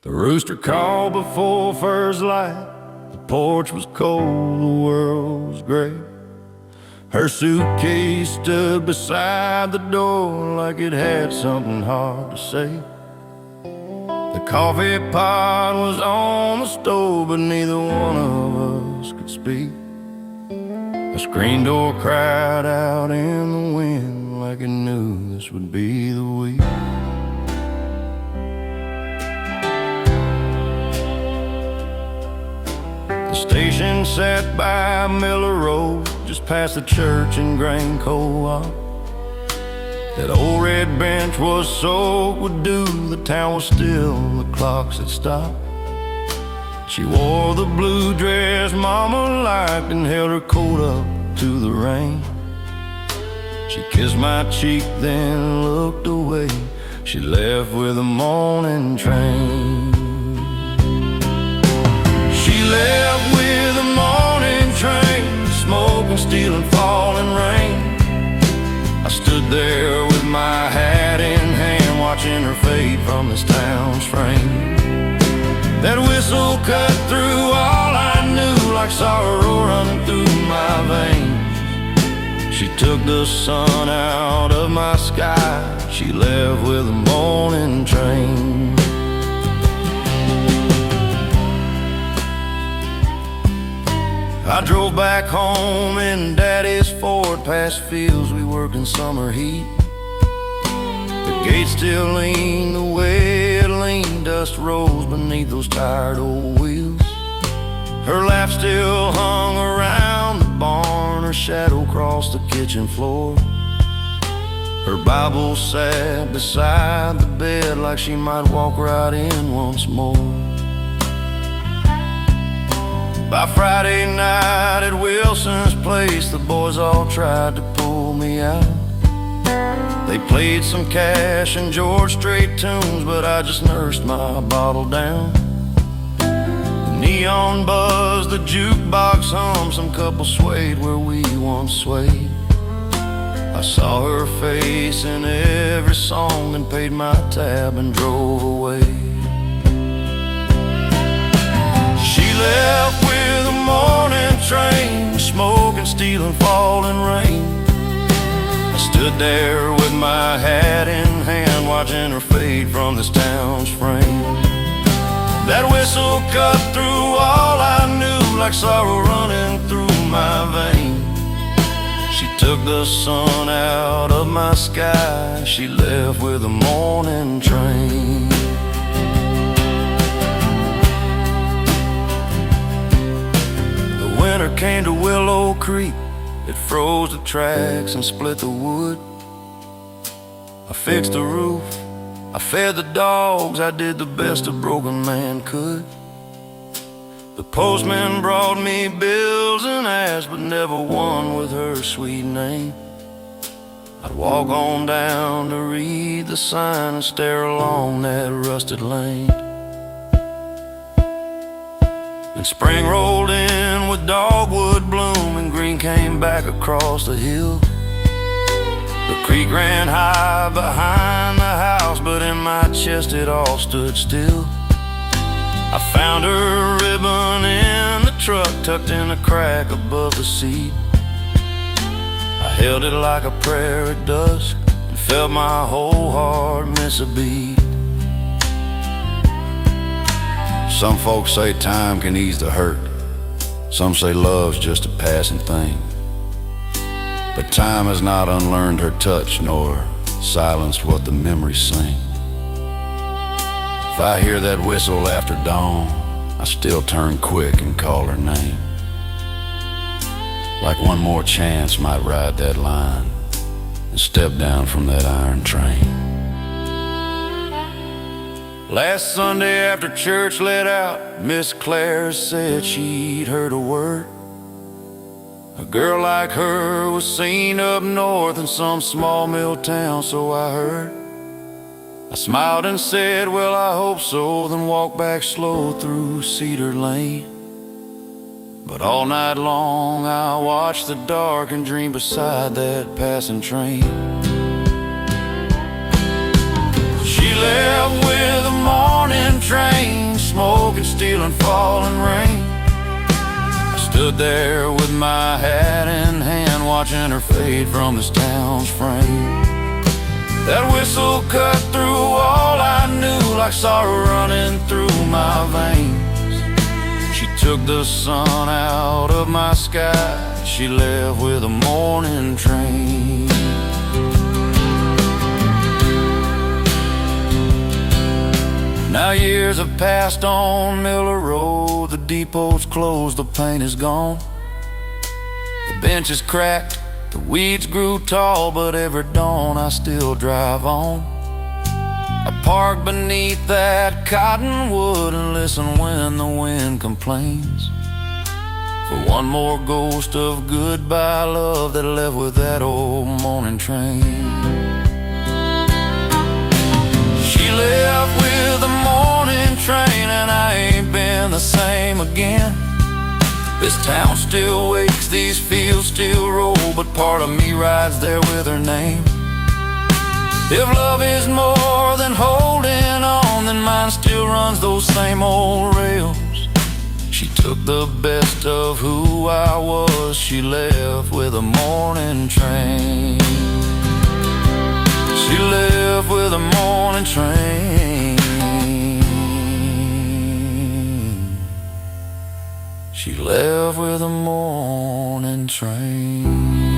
The rooster called before first light. The porch was cold, the world was gray. Her suitcase stood beside the door like it had something hard to say. The coffee pot was on the stove, but neither one of us could speak. A screen door cried out in the wind like it knew this would be the week. The station sat by Miller Road, just past the church and grain co-op. That old red bench was soaked with dew, the town was still, the clocks had stopped. She wore the blue dress Mama liked and held her coat up to the rain. She kissed my cheek, then looked away. She left with the morning train. She left with the morning train, smoke and steel and falling rain. I stood there with my hat in hand, watching her fade from this town's frame. That whistle cut through all I knew, like sorrow running through my veins. She took the sun out of my sky. She left with the morning train. I drove back home in Daddy's Ford, past fields we worked in summer heat. The gate still leaned the way it leaned, dust rose beneath those tired old wheels. Her laugh still hung around the barn, her shadow crossed the kitchen floor. Her Bible sat beside the bed like she might walk right in once more. By Friday night at Wilson's place, the boys all tried to pull me out. They played some Cash and George Strait tunes, but I just nursed my bottle down. The neon buzzed, the jukebox hummed, some couples swayed where we once swayed. I saw her face in every song and paid my tab and drove away. She left with the morning train, smoke and steel and falling rain. I stood there with my hat in hand, watching her fade from this town's frame. That whistle cut through all I knew, like sorrow running through my veins. She took the sun out of my sky. She left with the morning train. Winter came to Willow Creek. It froze the tracks and split the wood. I fixed the roof, I fed the dogs, I did the best a broken man could. The postman brought me bills and asked, but never one with her sweet name. I'd walk on down to read the sign and stare along that rusted lane. And spring rolled in with dogwood bloom, and green came back across the hill. The creek ran high behind the house, but in my chest it all stood still. I found her ribbon in the truck, tucked in a crack above the seat. I held it like a prayer at dusk and felt my whole heart miss a beat. Some folks say time can ease the hurt. Some say love's just a passing thing. But time has not unlearned her touch, nor silenced what the memories sing. If I hear that whistle after dawn, I still turn quick and call her name. Like one more chance might ride that line and step down from that iron train. Last Sunday after church let out, Miss Claire said she'd heard a word. A girl like her was seen up north in some small mill town, so I heard. I smiled and said, well, I hope so, then walked back slow through Cedar Lane. But all night long I watched the dark and dreamed beside that passing train. She left with the morning train, smoking, stealing, falling rain. I stood there with my hat in hand, watching her fade from this town's frame. That whistle cut through all I knew, like sorrow running through my veins. She took the sun out of my sky, she left with a morning train. Now years have passed on Miller Road, the depot's closed, the paint is gone. The bench is cracked, the weeds grew tall, but every dawn I still drive on. I park beneath that cottonwood and listen when the wind complains, for one more ghost of goodbye love that left with that old morning train. She left with the morning train, and I ain't been the same again. This town still wakes, these fields still roll, but part of me rides there with her name. If love is more than holding on, then mine still runs those same old rails. She took the best of who I was, she left with a morning train. She left with a morning train. She left with a morning train.